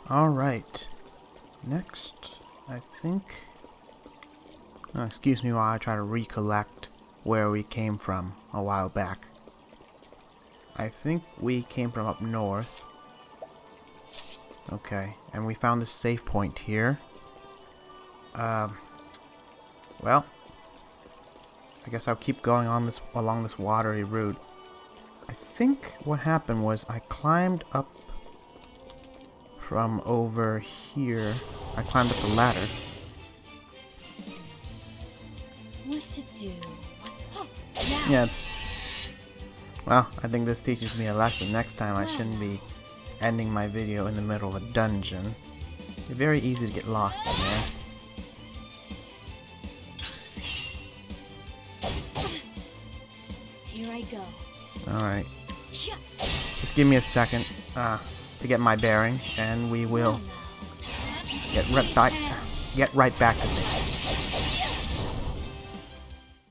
Alright. Next, I think... Oh, excuse me while I try to recollect where we came from a while back. I think we came from up north. Okay, and we found this save point here. Well, I guess I'll keep going on along this watery route. I think what happened was I climbed up from over here. I climbed up the ladder. What to do? Yeah. Well, I think this teaches me a lesson. Next time I shouldn't be ending my video in the middle of a dungeon. It's very easy to get lost in there. Here I go. Alright. Just give me a second to get my bearing, and we will get right back to this.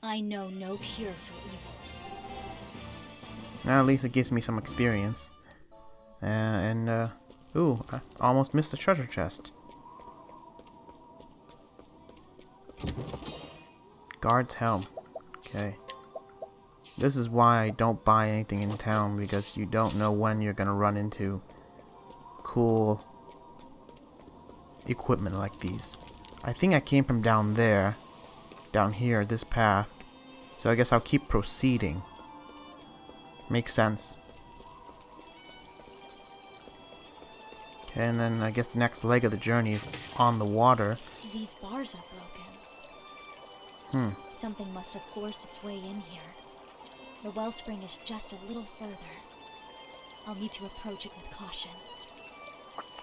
I know no cure for evil. Now, at least it gives me some experience. Ooh, I almost missed the treasure chest. Guard's helm. Okay. This is why I don't buy anything in town, because you don't know when you're gonna run into cool equipment like these. I think I came from down there, down here, this path. So I guess I'll keep proceeding. Makes sense. Okay, and then I guess the next leg of the journey is on the water. These bars are broken. Hmm. Something must have forced its way in here. The wellspring is just a little further. I'll need to approach it with caution.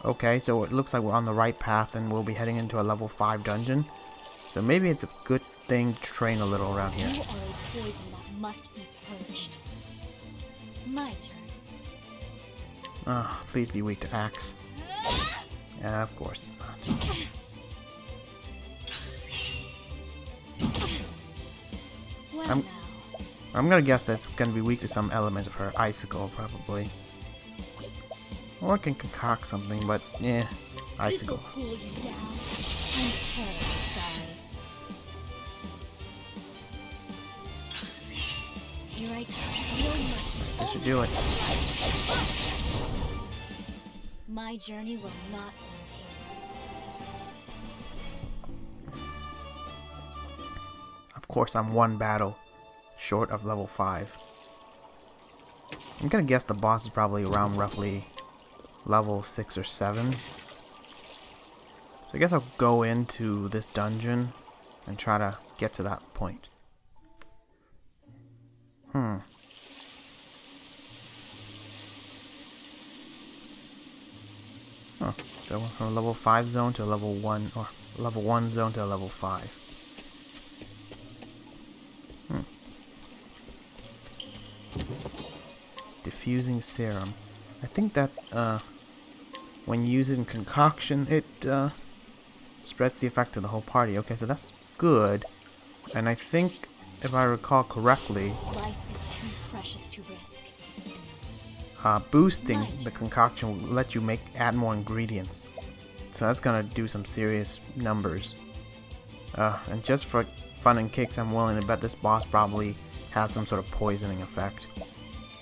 Okay, so it looks like we're on the right path and we'll be heading into a level 5 dungeon. So maybe it's a good thing to train a little around here. You are a poison that must be purged. My turn. Ah, please be weak to axe. Yeah, of course it's not. Well, now. I'm gonna guess that's gonna be weak to some element of her icicle, probably. Or I can concoct something, but yeah, icicle. This'll cool you down. I'm terribly sorry. Here I go. No mercy. This should do it. My journey will not end here. Of course, I'm one battle short of level 5. I'm gonna guess the boss is probably around roughly level 6 or 7. So I guess I'll go into this dungeon and try to get to that point. Oh, so from a level 5 zone to a level 1, or level 1 zone to a level 5. Diffusing serum. I think that when using concoction, it spreads the effect to the whole party. Okay, so that's good. And I think, if I recall correctly, Life is too precious to risk. boosting the concoction will let you add more ingredients. So that's gonna do some serious numbers. And just for fun and kicks, I'm willing to bet this boss probably has some sort of poisoning effect.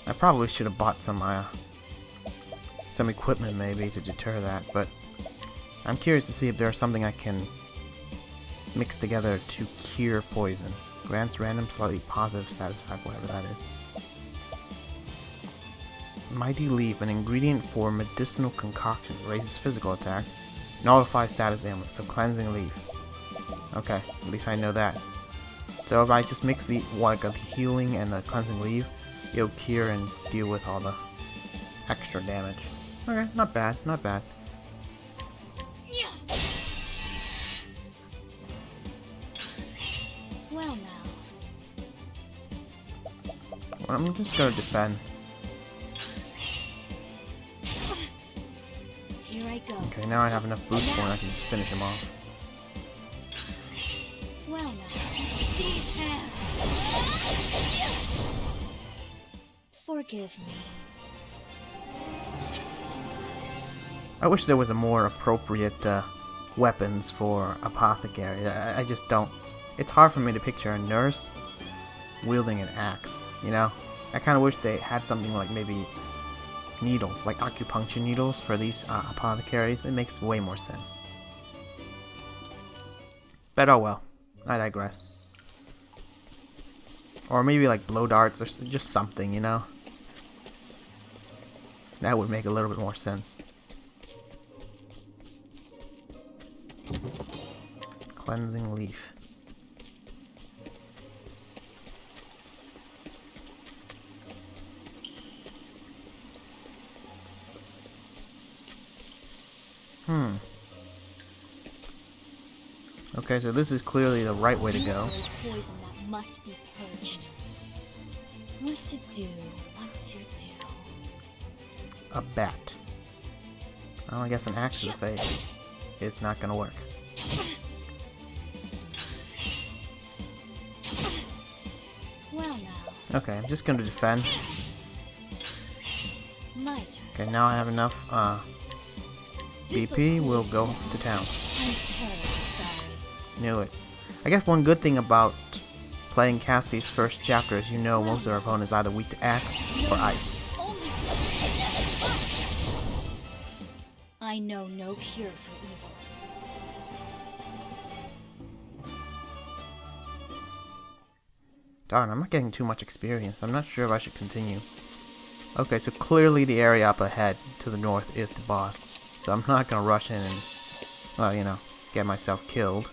I probably should have bought some equipment maybe to deter that, but I'm curious to see if there's something I can mix together to cure poison. Grants random slightly positive status effect, whatever that is. Mighty Leaf, an ingredient for medicinal concoction, raises physical attack, nullifies status ailment, so cleansing leaf. Okay, at least I know that. So if I just mix the healing and the cleansing leaf, it'll cure and deal with all the extra damage. Okay, not bad, not bad. Well now. Well, I'm just gonna defend. Here I go. Okay, now I have enough boost point, I can just finish him off. Well now. These hands. Forgive me. I wish there was a more appropriate weapons for apothecary. I just don't. It's hard for me to picture a nurse wielding an axe, you know? I kind of wish they had something like maybe needles, like acupuncture needles for these apothecaries. It makes way more sense. But oh well, I digress. Or maybe like blow darts or just something, you know? That would make a little bit more sense. Cleansing leaf. Okay, so this is clearly the right way to go. Poison that must be purged. What to do? What to do? A bat. Well, I guess an axe to the face is not gonna work. Well now. Okay, I'm just gonna defend. My turn. Okay, now I have enough BP. We'll go to town. I'm terribly sorry. Knew it. I guess one good thing about playing Castti's first chapter is you know most of our opponents either weak to axe or ice. I know no cure for evil. Darn, I'm not getting too much experience. I'm not sure if I should continue. Okay, so clearly the area up ahead to the north is the boss. So I'm not gonna rush in and, well, you know, get myself killed.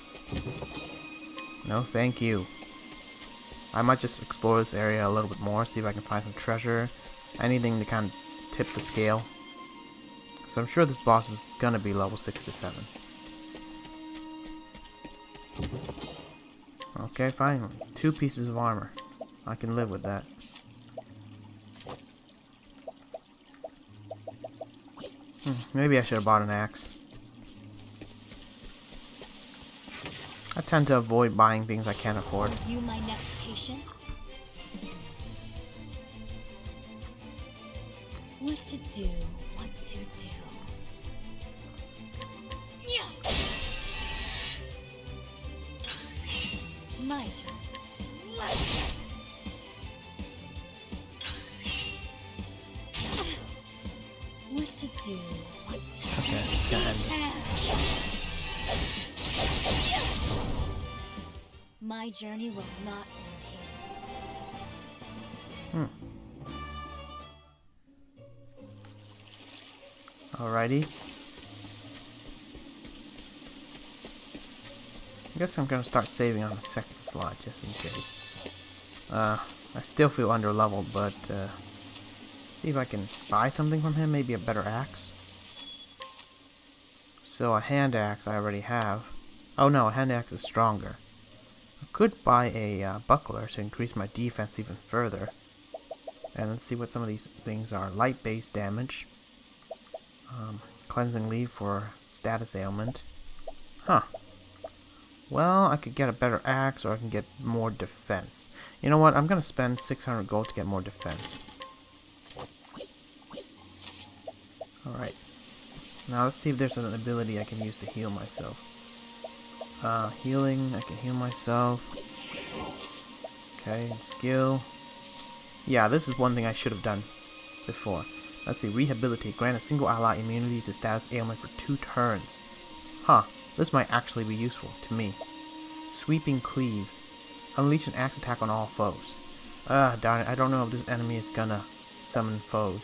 No, thank you. I might just explore this area a little bit more, see if I can find some treasure, anything to kind of tip the scale. So I'm sure this boss is gonna be level 6 to 7. Okay, finally. 2 pieces of armor. I can live with that. Maybe I should have bought an axe. I tend to avoid buying things I can't afford. Are you my next patient? What to do? What to do? My turn. What to do? What to do? Okay, just gonna end this. My journey will not end here. Alrighty. I guess I'm gonna start saving on the second slot just in case. I still feel under leveled, but see if I can buy something from him, maybe a better axe. So a hand axe I already have. Oh no, a hand axe is stronger. I could buy a buckler to increase my defense even further. And let's see what some of these things are. Light base damage. Cleansing leaf for status ailment. Huh. Well, I could get a better axe or I can get more defense. You know what? I'm going to spend 600 gold to get more defense. Alright. Now let's see if there's an ability I can use to heal myself. Healing, I can heal myself. Okay, skill. Yeah, this is one thing I should have done before. Let's see, rehabilitate. Grant a single ally immunity to status ailment for 2 turns. Huh, this might actually be useful to me. Sweeping cleave. Unleash an axe attack on all foes. Darn it, I don't know if this enemy is gonna summon foes.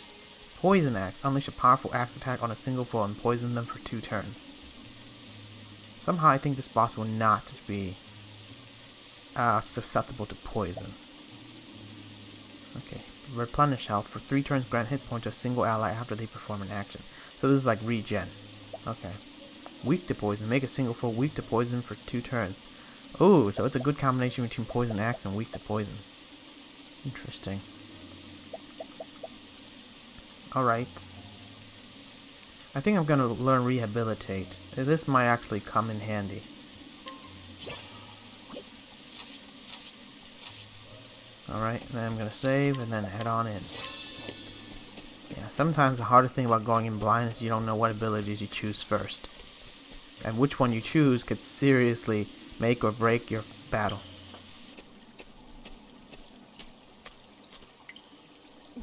Poison axe. Unleash a powerful axe attack on a single foe and poison them for 2 turns. Somehow I think this boss will not be susceptible to poison. Okay. Replenish health. For 3 turns, grant hit point to a single ally after they perform an action. So this is like regen. Okay. Weak to poison. Make a single foe weak to poison for 2 turns. Ooh, so it's a good combination between poison axe and weak to poison. Interesting. Alright. I think I'm gonna learn rehabilitate. This might actually come in handy. Alright, then I'm gonna save and then head on in. Yeah, sometimes the hardest thing about going in blind is you don't know what ability to choose first. And which one you choose could seriously make or break your battle.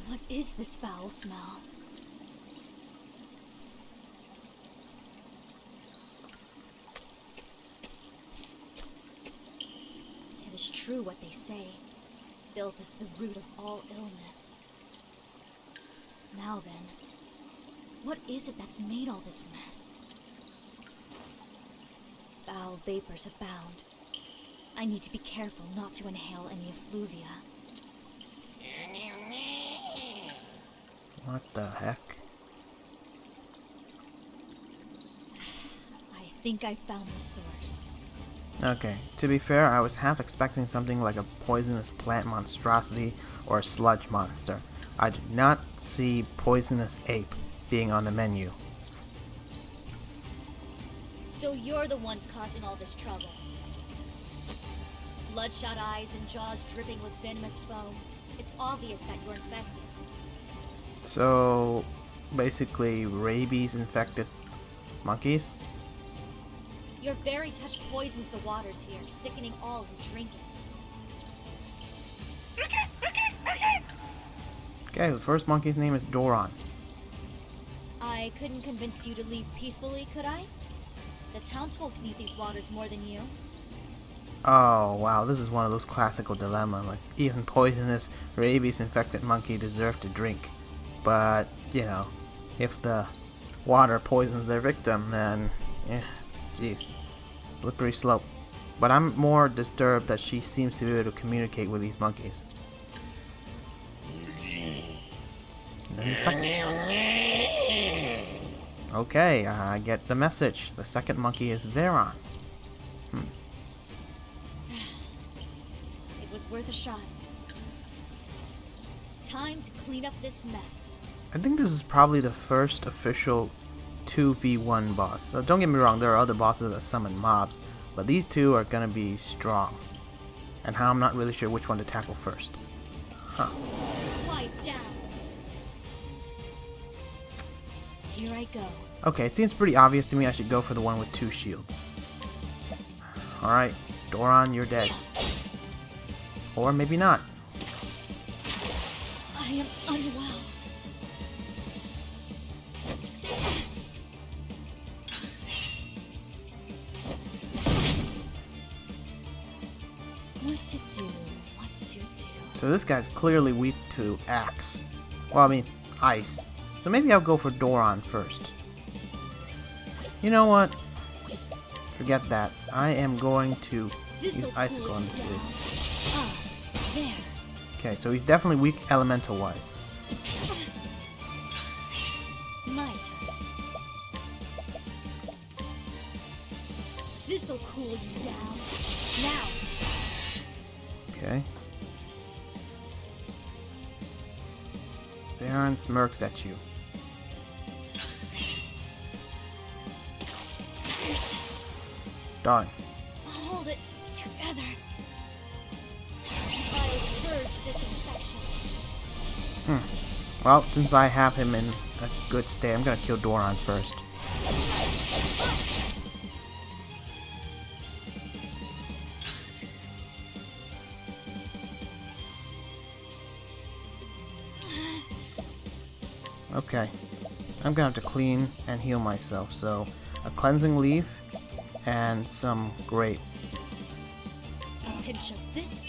What is this foul smell? It is true what they say. Filth is the root of all illness. Now then, what is it that's made all this mess? Foul vapors abound. I need to be careful not to inhale any effluvia. What the heck? I think I found the source. Okay, to be fair, I was half expecting something like a poisonous plant monstrosity or a sludge monster. I did not see poisonous ape being on the menu. So you're the ones causing all this trouble. Bloodshot eyes and jaws dripping with venomous foam. It's obvious that you're infected. So, basically, rabies-infected monkeys? Your very touch poisons the waters here, sickening all who drink it. Okay, the first monkey's name is Doron. I couldn't convince you to leave peacefully, could I? The townsfolk need these waters more than you. Oh, wow, this is one of those classical dilemmas. Like, even poisonous, rabies-infected monkey deserve to drink. But, you know, if the water poisons their victim, then, jeez, slippery slope. But I'm more disturbed that she seems to be able to communicate with these monkeys. And then the second... Okay, I get the message. The second monkey is Veron. It was worth a shot. Time to clean up this mess. I think this is probably the first official 2v1 boss. So don't get me wrong, there are other bosses that summon mobs, but these two are gonna be strong. And how I'm not really sure which one to tackle first. Huh. Quiet down. Here I go. Okay, it seems pretty obvious to me I should go for the one with 2 shields. Alright, Doron, you're dead. Or maybe not. I am unwell. What to do? So this guy's clearly weak to axe. Well, I mean, ice. So maybe I'll go for Doron first. You know what? Forget that. I am going to use icicle on this dude. Ah, there. Okay, so he's definitely weak elemental-wise. My turn. This'll cool you down. Now. Okay. Veron smirks at you. Darn. Hold it together. I'll purge this infection. Well, since I have him in a good state, I'm gonna kill Doron first. Okay. I'm gonna have to clean and heal myself, so a cleansing leaf and some grape. A pinch of this.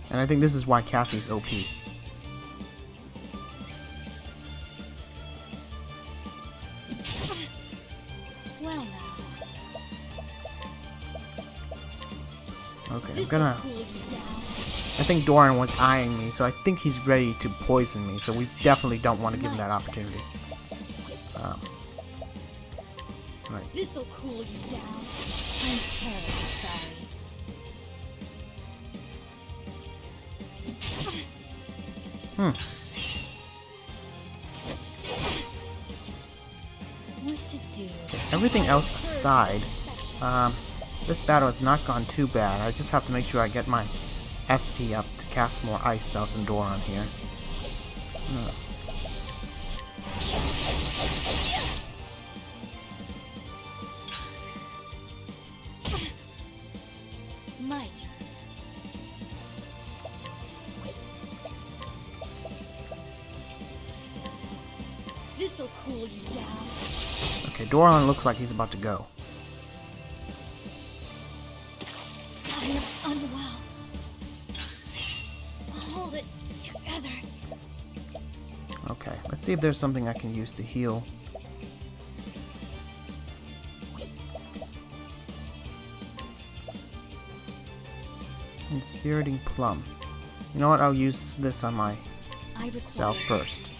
And I think this is why Cassie's OP. Well now. Okay, I'm gonna... I think Doron was eyeing me, so I think he's ready to poison me, so we definitely don't want to give him that opportunity. Right. This'll cool you down. I'm terribly sorry. What to do? Everything else aside, this battle has not gone too bad. I just have to make sure I get my SP up to cast more ice spells than Doron here. No. My turn. This'll cool you down. Okay, Doron looks like he's about to go. I am unwell. Hold it together. Okay, let's see if there's something I can use to heal. Inspiriting Plum. You know what? I'll use this on myself first.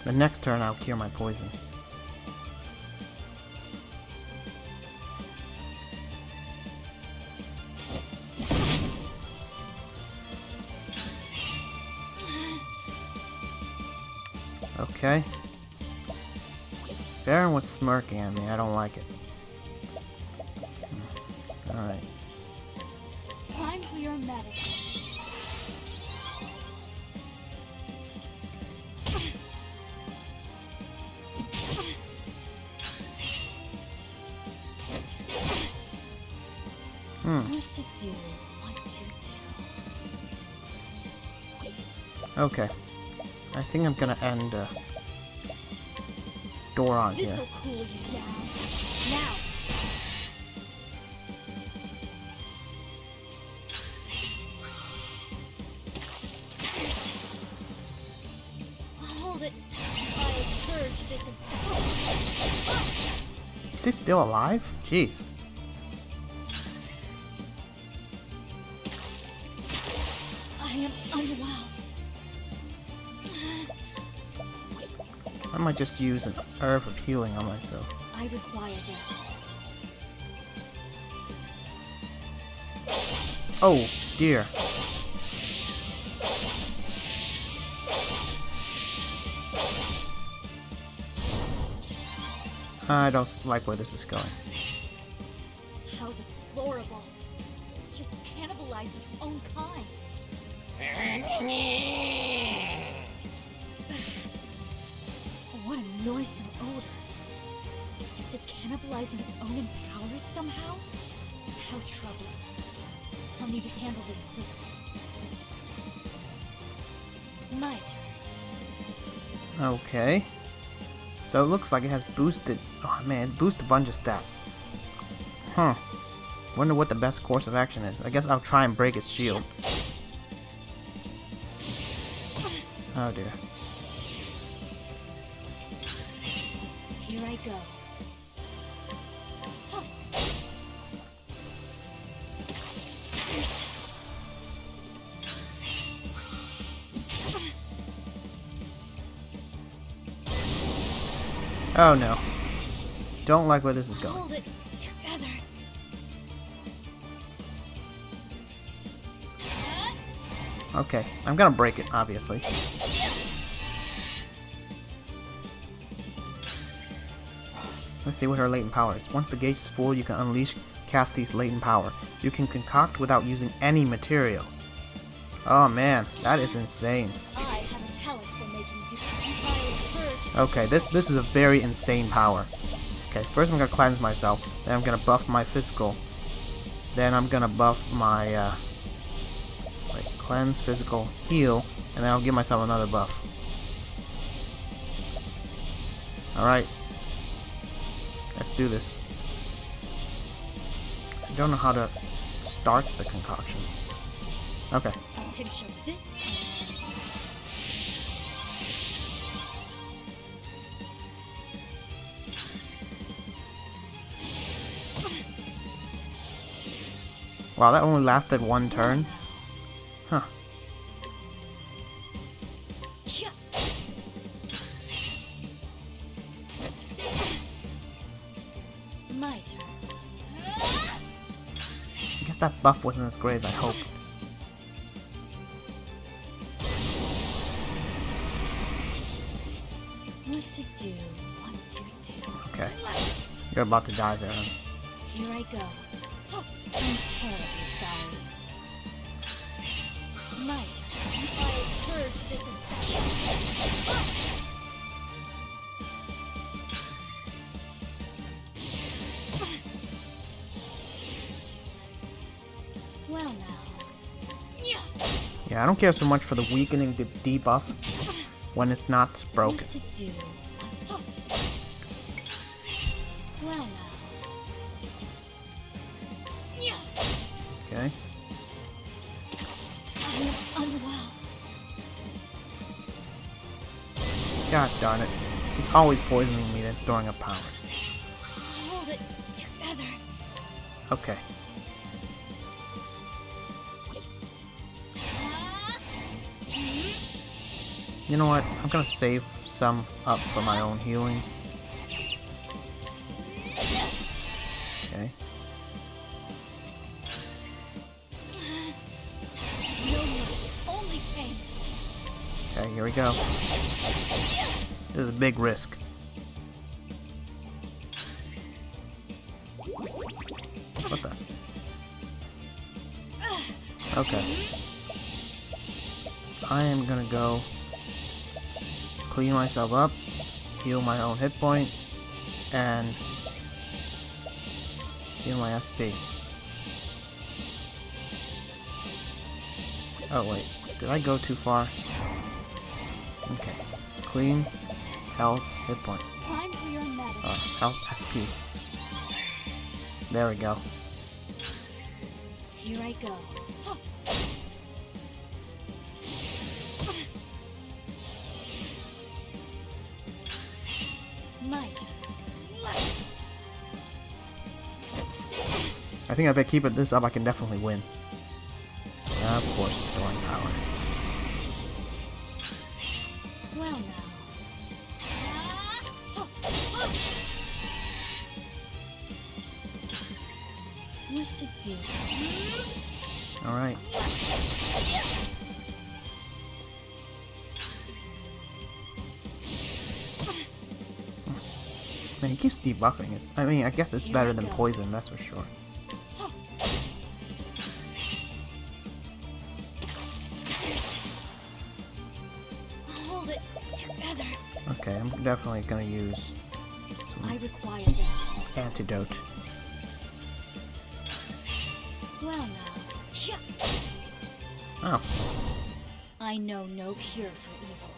The next turn I'll cure my poison. Okay. Veron was smirking at me. I don't like it. Alright. Time for your medicine. What to do? What to do? Okay. I think I'm gonna end Doron here. This'll cool you down. Now. Hold it. I'll purge this. Is he still alive? Jeez. I am unwell. I might just use an herb of healing on myself. I require this. Oh, dear. I don't like where this is going. How deplorable. It just cannibalized its own kind. What a noisome odor. Did cannibalizing its own empower it somehow? How troublesome. I'll need to handle this quickly. My turn. Okay. So it looks like it has boosted... Oh man, it boosted a bunch of stats. Huh. Wonder what the best course of action is. I guess I'll try and break its shield. Oh dear. Here I go. Oh no. Don't like where this is going. Hold it together. Okay, I'm gonna break it, obviously. Let's see what her latent power is. Once the gauge is full, you can unleash Castti's latent power. You can concoct without using any materials. Oh man, that is insane. I have a talent for making purge. Okay, this is a very insane power. Okay, first I'm gonna cleanse myself, then I'm gonna buff my physical, then I'm gonna buff my like cleanse, physical, heal, and then I'll give myself another buff. Alright. Let's do this. I don't know how to start the concoction. Okay. A pinch of this. Wow, that only lasted one turn? Huh. My turn. I guess that buff wasn't as great as I hoped. What to do? What to do? Okay. You're about to die there. Here I go. I'm terribly sorry. My turn. I'll purge this infection. Well now. Yeah, I don't care so much for the weakening the debuff when it's not broken. What to do? Well now. Okay. I'm unwell. God darn it. He's always poisoning me, then storing up power. Hold it together. Okay. You know what? I'm gonna save some up for my own healing. Okay. No mercy, only pain. Okay, here we go. This is a big risk. What the? Okay. I am gonna go clean myself up, heal my own hit point, and heal my SP. Oh wait, did I go too far? Okay. Clean, health, hit point. Time for your medicine. Health, SP. There we go. Here I go. My turn. I think if I keep this up, I can definitely win. Of course, it's storing power. Well now. What to do? Alright. Man, he keeps debuffing it. I mean, I guess it's better than poison, that's for sure. Hold it together. Okay, I'm definitely gonna use I some require this. antidote. Well now. Oh, I know no cure for evil.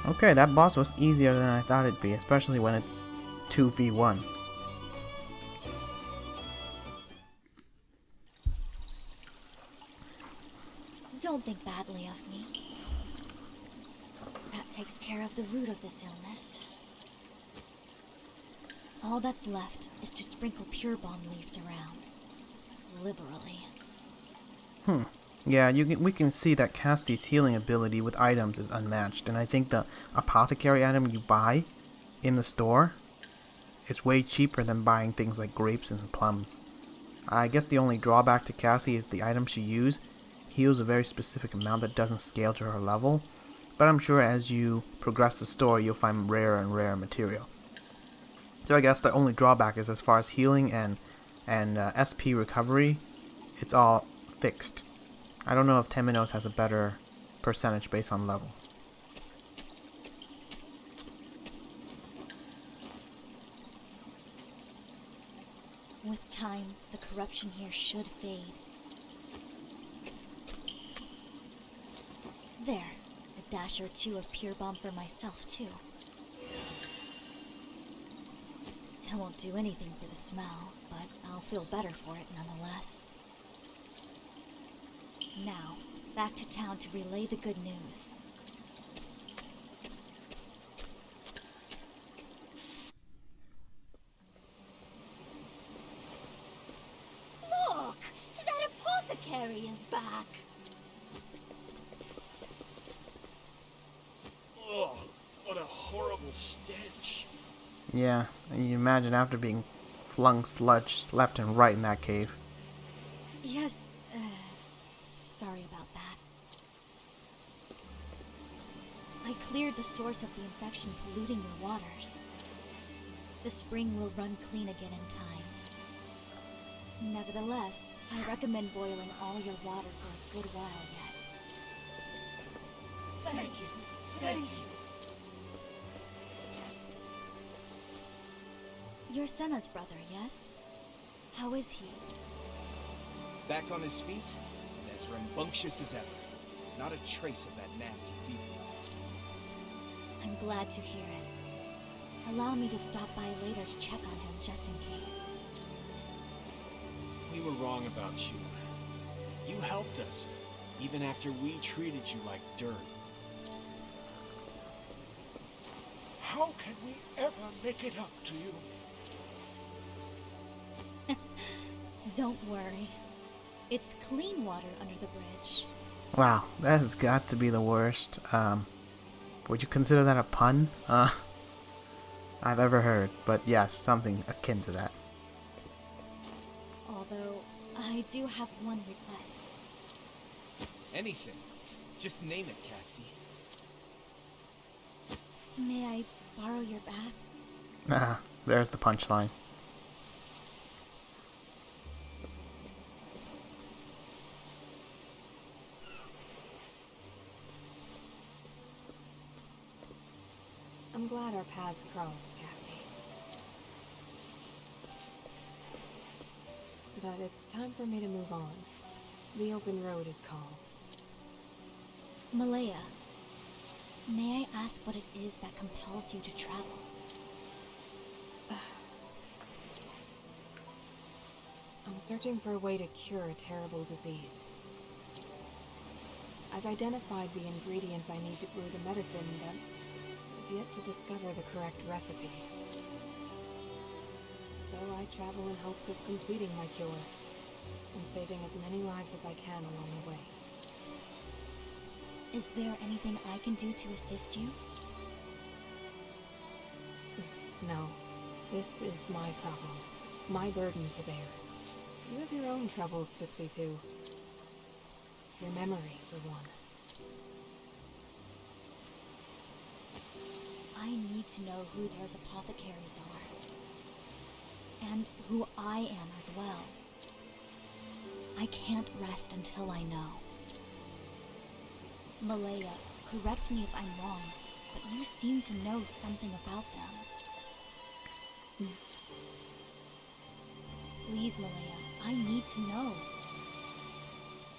okay, that boss was easier than I thought it'd be, especially when it's 2v1. Don't think badly of me. That takes care of the root of this illness. All that's left is to sprinkle pure balm leaves around. Liberally. Yeah, we can see that Castti's healing ability with items is unmatched, and I think the apothecary item you buy in the store is way cheaper than buying things like grapes and plums. I guess the only drawback to Castti is the item she uses heals a very specific amount that doesn't scale to her level, but I'm sure as you progress the story you'll find rarer and rarer material. So I guess the only drawback is as far as healing and SP recovery, it's all fixed. I don't know if Temenos has a better percentage based on level. With time, the corruption here should fade. There, a dash or two of pure balm for myself, too. It won't do anything for the smell, but I'll feel better for it nonetheless. Now, back to town to relay the good news. Look! That apothecary is back! Oh, what a horrible stench. Yeah, and you imagine after being flung sludge left and right in that cave. Yes, sorry about that. I cleared the source of the infection polluting your waters. The spring will run clean again in time. Nevertheless, I recommend boiling all your water for a good while yet. Thank you. Thank you. You're Senna's brother, yes? How is he? Back on his feet, and as rambunctious as ever. Not a trace of that nasty fever. I'm glad to hear it. Allow me to stop by later to check on him just in case. We were wrong about you. You helped us, even after we treated you like dirt. How can we ever make it up to you? Don't worry. It's clean water under the bridge. Wow, that has got to be the worst. Would you consider that a pun? I've ever heard, but yes, something akin to that. Although, I do have one request. Anything. Just name it, Castti. May I borrow your bat? Ah, there's the punchline. I'm glad our paths crossed, Castti. But it's time for me to move on. The open road is called. Malaya, may I ask what it is that compels you to travel? I'm searching for a way to cure a terrible disease. I've identified the ingredients I need to brew the medicine, but I've yet to discover the correct recipe. So I travel in hopes of completing my cure, and saving as many lives as I can along the way. Is there anything I can do to assist you? No, this is my problem, my burden to bear. You have your own troubles to see to. Your memory, for one. I need to know who those apothecaries are. And who I am as well. I can't rest until I know. Malaya, correct me if I'm wrong, but you seem to know something about them. Please, Malaya, I need to know.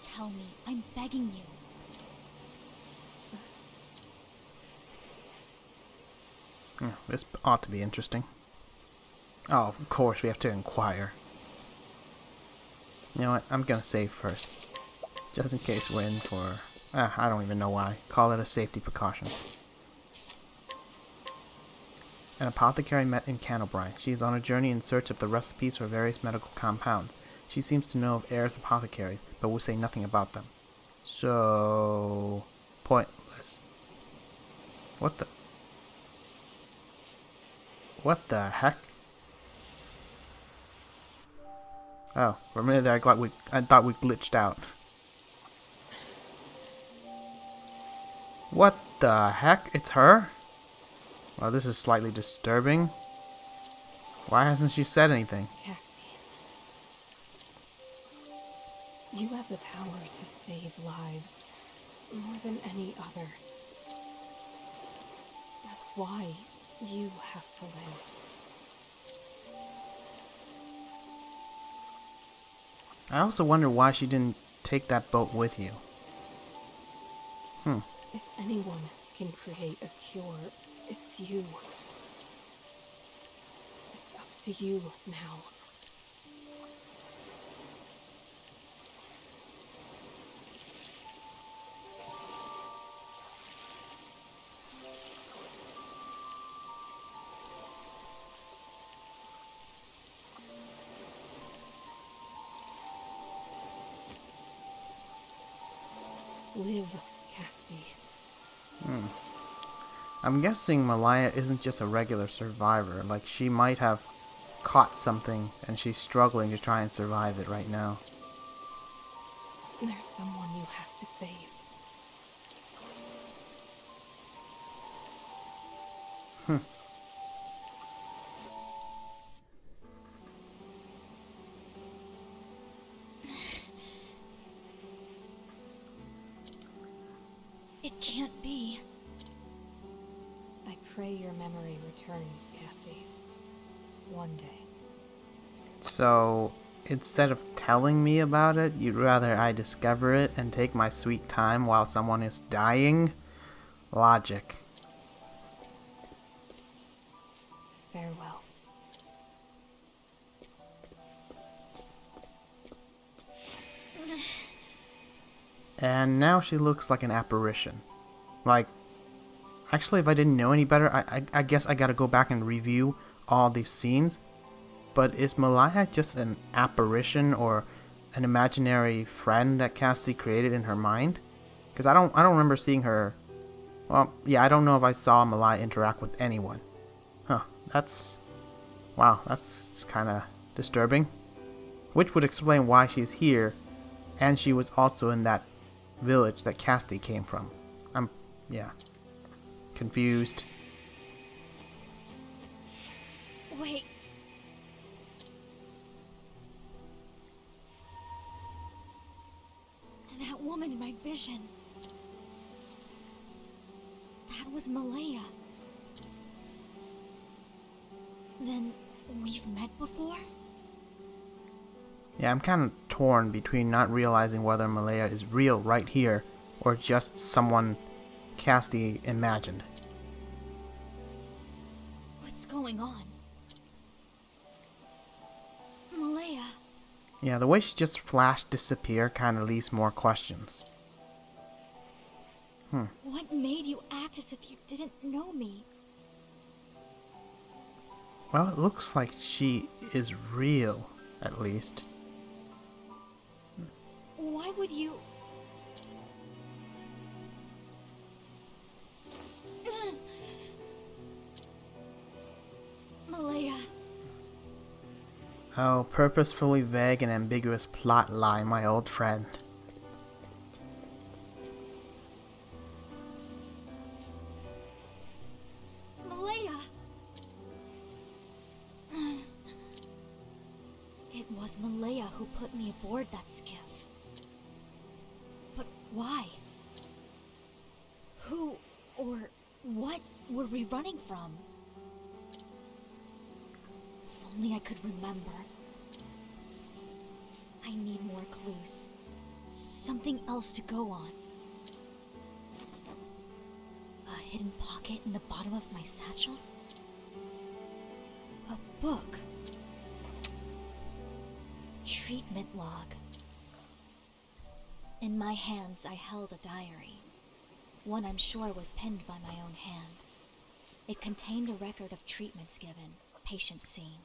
Tell me, I'm begging you. This ought to be interesting. Oh, of course, we have to inquire. You know what? I'm gonna save first. Just in case we're in for... I don't even know why. Call it a safety precaution. An apothecary met in Canalbrine. She is on a journey in search of the recipes for various medical compounds. She seems to know of heirs apothecaries, but will say nothing about them. So... pointless. What the... What the heck? Oh, for a minute there I thought we glitched out. What the heck? It's her? Well, this is slightly disturbing. Why hasn't she said anything? Castti, you have the power to save lives more than any other. That's why you have to live. I also wonder why she didn't take that boat with you. If anyone can create a cure, it's you. It's up to you now. Live, Castti. I'm guessing Malaya isn't just a regular survivor. Like, she might have caught something and she's struggling to try and survive it right now. There's someone you have to save. It can't be. I pray your memory returns, Castti. One day. So, instead of telling me about it, you'd rather I discover it and take my sweet time while someone is dying? Logic. Farewell. And now she looks like an apparition. Like, actually, if I didn't know any better, I guess I gotta go back and review all these scenes. But is Malaya just an apparition or an imaginary friend that Castti created in her mind? Because I don't remember seeing her. Well, yeah, I don't know if I saw Malaya interact with anyone. Huh, wow, that's kind of disturbing. Which would explain why she's here, and she was also in that village that Castti came from. Yeah, confused. Wait. That woman in my vision. That was Malaya. Then we've met before? Yeah, I'm kind of torn between not realizing whether Malaya is real right here or just someone Castti imagined. What's going on? Malaya. Yeah, the way she just flashed disappear kind of leaves more questions. What made you act as if you didn't know me? Well, it looks like she is real, at least. Why would you... Malaya. Oh, purposefully vague and ambiguous plot line, my old friend. Malaya. It was Malaya who put me aboard that skiff. But why? Who or what were we running from? If only I could remember. I need more clues. Something else to go on. A hidden pocket in the bottom of my satchel? A book. Treatment log. In my hands, I held a diary. One I'm sure was penned by my own hand. It contained a record of treatments given, patients seen.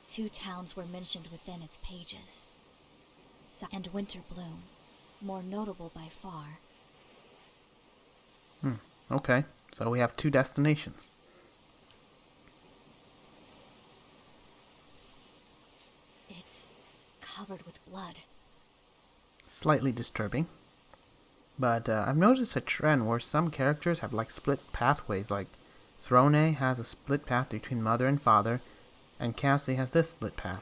2 towns were mentioned within its pages. And Winterbloom, more notable by far. Okay, so we have 2 destinations. It's covered with blood. Slightly disturbing. But I've noticed a trend where some characters have like split pathways, like Throne has a split path between mother and father, and Cassie has this split path.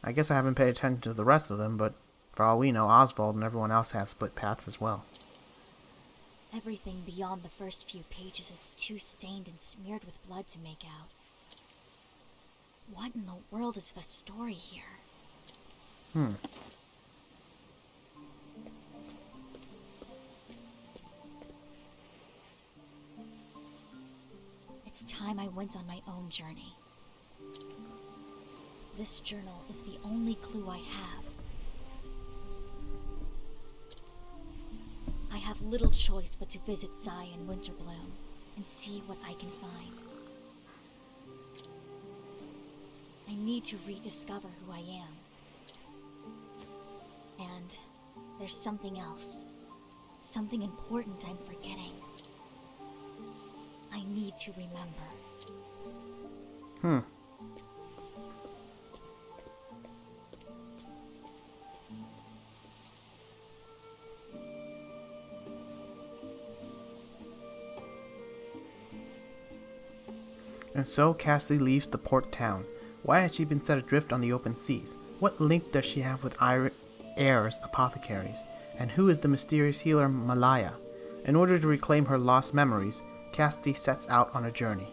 I guess I haven't paid attention to the rest of them, but for all we know, Oswald and everyone else has split paths as well. Everything beyond the first few pages is too stained and smeared with blood to make out. What in the world is the story here? It's time I went on my own journey. This journal is the only clue I have. I have little choice but to visit Sai and Winterbloom and see what I can find. I need to rediscover who I am. And there's something else. Something important I'm forgetting. I need to remember. And so Cassie leaves the port town. Why had she been set adrift on the open seas? What link does she have with heirs apothecaries? And who is the mysterious healer Malaya? In order to reclaim her lost memories, Castti sets out on a journey.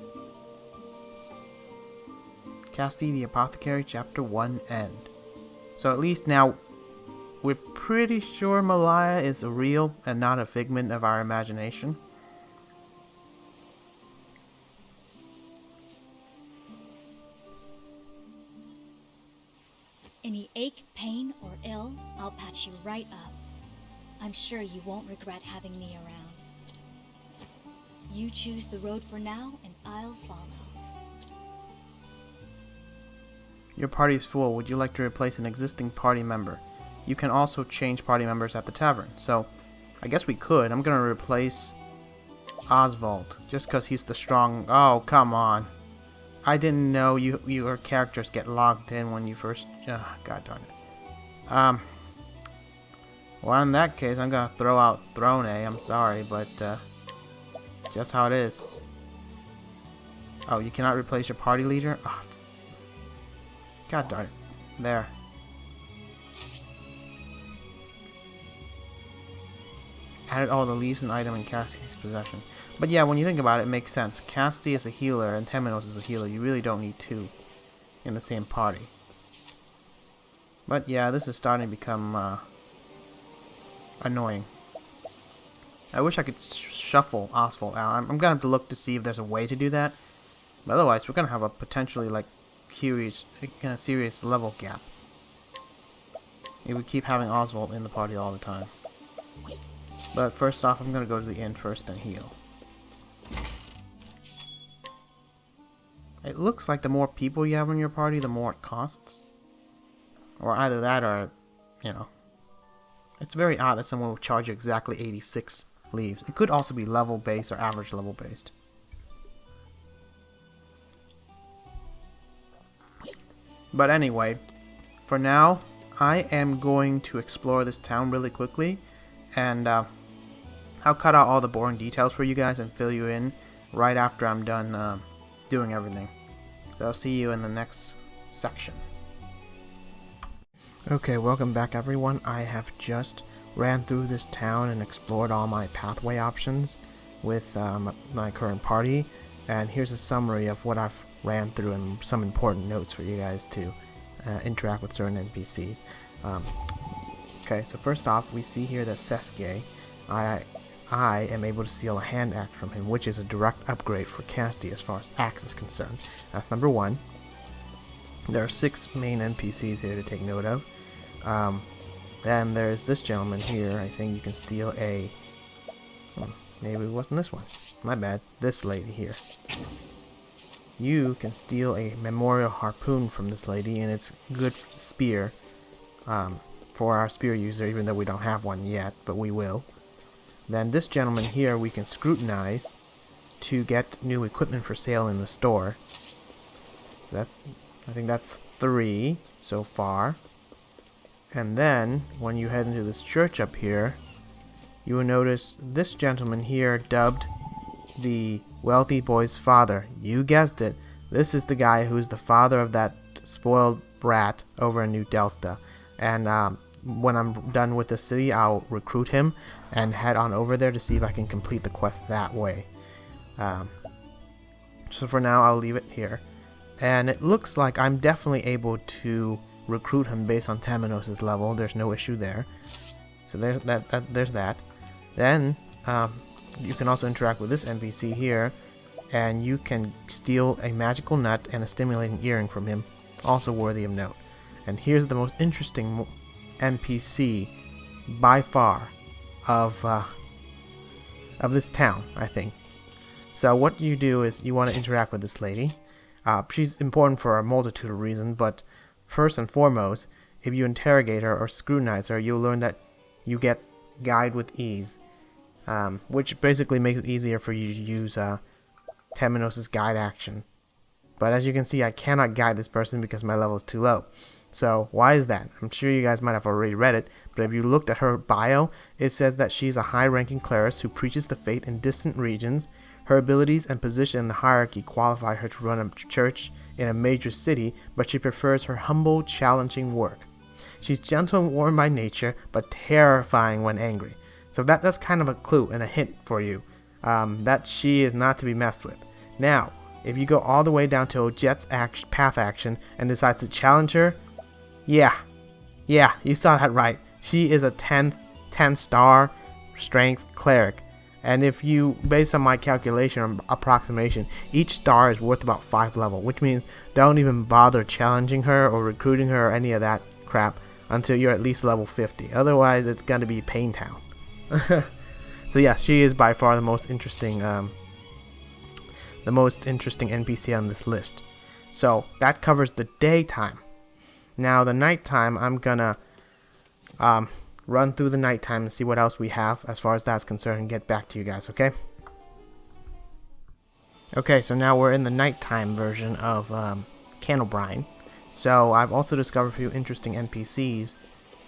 Castti the Apothecary, Chapter 1, End. So at least now, we're pretty sure Malaya is real and not a figment of our imagination. Any ache, pain, or ill, I'll patch you right up. I'm sure you won't regret having me around. You choose the road for now, and I'll follow. Your party is full. Would you like to replace an existing party member? You can also change party members at the tavern. So, I guess we could. I'm gonna replace Oswald, just because he's the strong... Oh, come on. I didn't know your characters get logged in when you first... God darn it. Well, in that case, I'm gonna throw out Throne A. I'm sorry, but just how it is. Oh, you cannot replace your party leader? Oh, God darn it. There. Added all the leaves and item in Cassti's possession. But yeah, when you think about it, it makes sense. Castti is a healer and Temenos is a healer. You really don't need two in the same party. But yeah, this is starting to become annoying. I wish I could shuffle Oswald out. I'm gonna have to look to see if there's a way to do that. But otherwise, we're gonna have a potentially like serious level gap if we keep having Oswald in the party all the time. But first off, I'm gonna go to the inn first and heal. It looks like the more people you have in your party, the more it costs. Or either that or, you know, it's very odd that someone would charge you exactly 86 leaves. It could also be level based or average level based. But anyway, for now, I am going to explore this town really quickly, and I'll cut out all the boring details for you guys and fill you in right after I'm done doing everything. So I'll see you in the next section. Okay, welcome back everyone. I have just ran through this town and explored all my pathway options with my current party, and here's a summary of what I've ran through and some important notes for you guys to interact with certain NPCs. Okay, so first off, we see here that Sesuke, I am able to steal a hand axe from him, which is a direct upgrade for Castti as far as axe is concerned. That's number one. There are 6 main NPCs here to take note of. Then there's this gentleman here. I think you can steal a... maybe it wasn't this one. My bad. This lady here. You can steal a memorial harpoon from this lady, and it's good spear for our spear user, even though we don't have one yet, but we will. Then this gentleman here we can scrutinize to get new equipment for sale in the store. I think that's 3 so far. And then when you head into this church up here, you will notice this gentleman here dubbed the wealthy boy's father. You guessed it. This is the guy who's the father of that spoiled brat over in New Delsta. And when I'm done with the city, I'll recruit him and head on over there to see if I can complete the quest that way. So for now, I'll leave it here. And it looks like I'm definitely able to recruit him based on Temenos' level. There's no issue there. So there's that. Then you can also interact with this NPC here, and you can steal a magical nut and a stimulating earring from him, also worthy of note. And here's the most interesting NPC by far of this town, I think. So what you do is you want to interact with this lady. She's important for a multitude of reasons, but first and foremost, if you interrogate her or scrutinize her, you'll learn that you get guide with ease, which basically makes it easier for you to use Temenos' guide action. But as you can see, I cannot guide this person because my level is too low. So why is that? I'm sure you guys might have already read it, but if you looked at her bio, it says that she's a high-ranking cleric who preaches the faith in distant regions. Her abilities and position in the hierarchy qualify her to run a church in a major city, but she prefers her humble, challenging work. She's gentle and warm by nature, but terrifying when angry. So that's kind of a clue and a hint for you, that she is not to be messed with. Now, if you go all the way down to Odette's path action and decides to challenge her, yeah, you saw that right. She is a 10 star strength cleric. And if you, based on my calculation or approximation, each star is worth about 5 level, which means don't even bother challenging her or recruiting her or any of that crap until you're at least level 50. Otherwise, it's going to be Pain Town. So yes, she is by far the most interesting NPC on this list. So that covers the daytime. Now the nighttime, I'm gonna run through the nighttime and see what else we have as far as that's concerned and get back to you guys, okay? Okay, so now we're in the nighttime version of Canalbrine. So I've also discovered a few interesting NPCs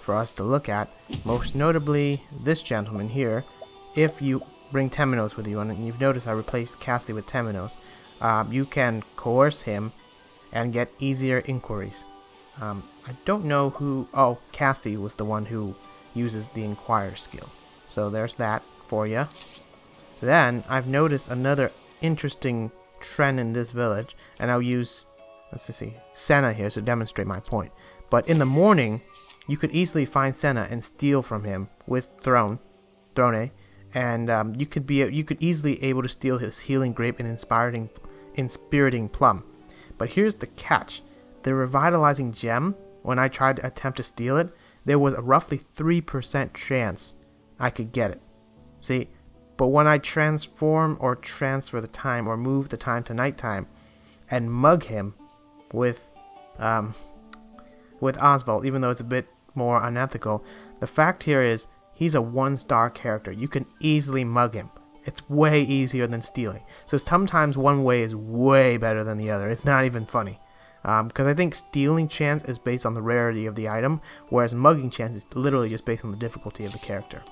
for us to look at. Most notably, this gentleman here. If you bring Temenos with you, and you've noticed I replaced Castti with Temenos, you can coerce him and get easier inquiries. I don't know who... Oh, Castti was the one who uses the Inquire skill. So there's that for you. Then, I've noticed another interesting trend in this village, and I'll use, let's see, Senna here to demonstrate my point. But in the morning, you could easily find Senna and steal from him with Throne, and you could easily able to steal his Healing Grape and Inspiriting Plum. But here's the catch. The Revitalizing Gem, when I tried to attempt to steal it, there was a roughly 3% chance I could get it. See, but when I transform or transfer the time or move the time to nighttime and mug him with Oswald, even though it's a bit more unethical, the fact here is he's a 1-star character. You can easily mug him. It's way easier than stealing. So sometimes one way is way better than the other. It's not even funny. Because I think stealing chance is based on the rarity of the item, whereas mugging chance is literally just based on the difficulty of the character.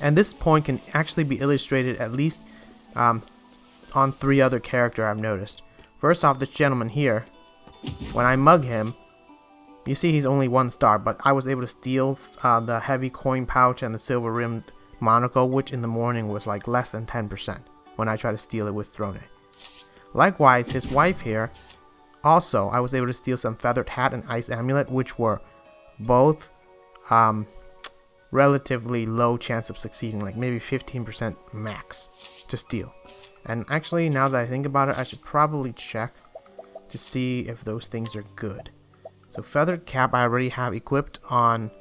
And this point can actually be illustrated at least on 3 other characters I've noticed. First off, this gentleman here, when I mug him, you see he's only 1 star, but I was able to steal the heavy coin pouch and the silver rimmed monocle, which in the morning was like less than 10% when I tried to steal it with Throne. Likewise, his wife here, also I was able to steal some feathered hat and ice amulet, which were both relatively low chance of succeeding, like maybe 15% max to steal. And actually, now that I think about it, I should probably check to see if those things are good. So feathered cap I already have equipped on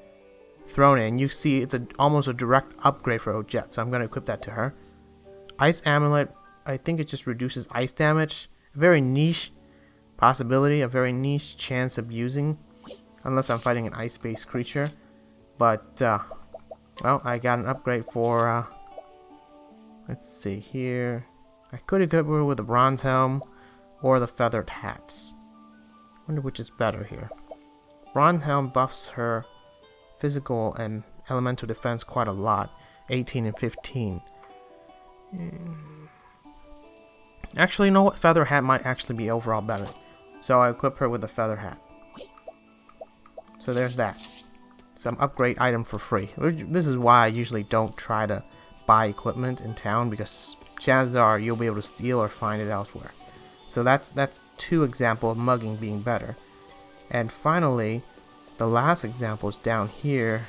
Throne, and you see it's almost a direct upgrade for Odette, so I'm going to equip that to her. Ice amulet, I think it just reduces ice damage. A very niche possibility, a very niche chance of using, unless I'm fighting an ice-based creature. But, well, I got an upgrade for, let's see here. I could equip her with the bronze helm or the feathered hats. Wonder which is better here. Bronze helm buffs her physical and elemental defense quite a lot, 18 and 15. Actually, you know what? Feather hat might actually be overall better. So I equip her with the feather hat. So there's that. Some upgrade item for free. This is why I usually don't try to buy equipment in town, because chances are you'll be able to steal or find it elsewhere. So that's 2 examples of mugging being better. And finally, the last example is down here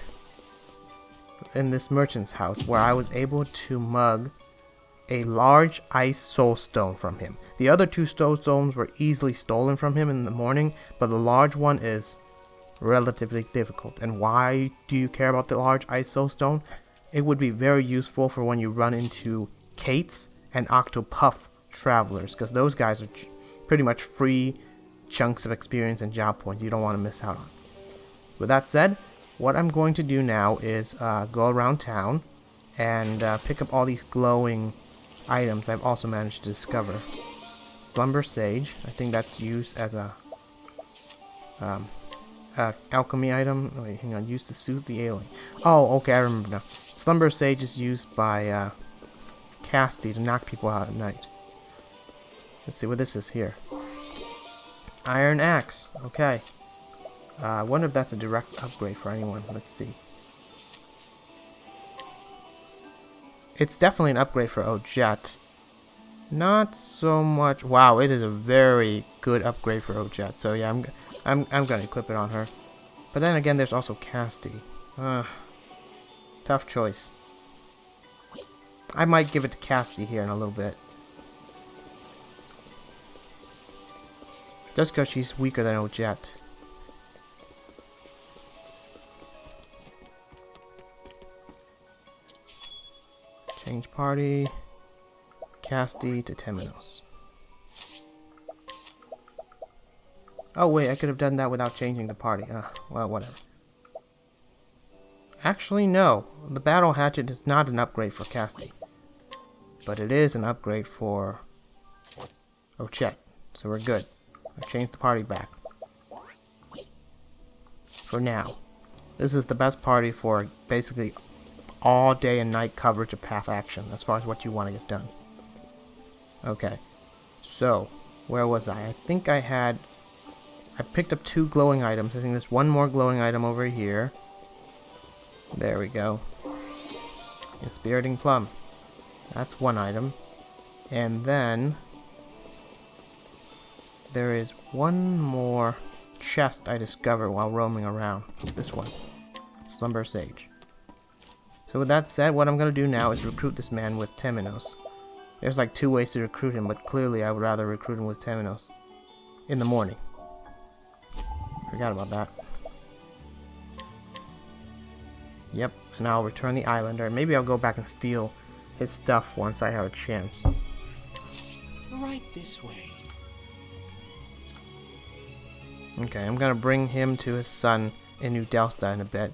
in this merchant's house, where I was able to mug a large ice soul stone from him. The other 2 soul stones were easily stolen from him in the morning, but the large one is relatively difficult. And why do you care about the large ice soul stone? It would be very useful for when you run into Kates and Octopath travelers, because those guys are pretty much free chunks of experience and job points you don't want to miss out on. With that said, what I'm going to do now is go around town and pick up all these glowing items I've also managed to discover. Slumber Sage, I think that's used as a alchemy item. Wait, hang on, used to soothe the alien. Oh, okay, I remember now. Slumber Sage is used by Castti to knock people out at night. Let's see what this is here. Iron Axe. Okay. I wonder if that's a direct upgrade for anyone. Let's see. It's definitely an upgrade for Ojet. Not so much. Wow, it is a very good upgrade for Ojet. So yeah, I'm gonna equip it on her. But then again, there's also Castti. Tough choice. I might give it to Castti here in a little bit. Just because she's weaker than Ojet. Change party. Castti to Temenos. Oh wait, I could have done that without changing the party. Well, whatever. Actually, no. The Battle Hatchet is not an upgrade for Castti. But it is an upgrade for Ochet. So we're good. I changed the party back. For now. This is the best party for basically all day and night coverage of path action as far as what you want to get done. Okay. So, where was I? I think I picked up 2 glowing items. I think there's one more glowing item over here. There we go. Inspiriting Plum. That's one item. And then there is one more chest I discovered while roaming around. This one. Slumber Sage. So with that said, what I'm going to do now is recruit this man with Temenos. There's like 2 ways to recruit him, but clearly I would rather recruit him with Temenos. In the morning. Forgot about that. Yep, and I'll return the Islander, and maybe I'll go back and steal his stuff once I have a chance. Right this way. Okay, I'm gonna bring him to his son in New Delsta in a bit.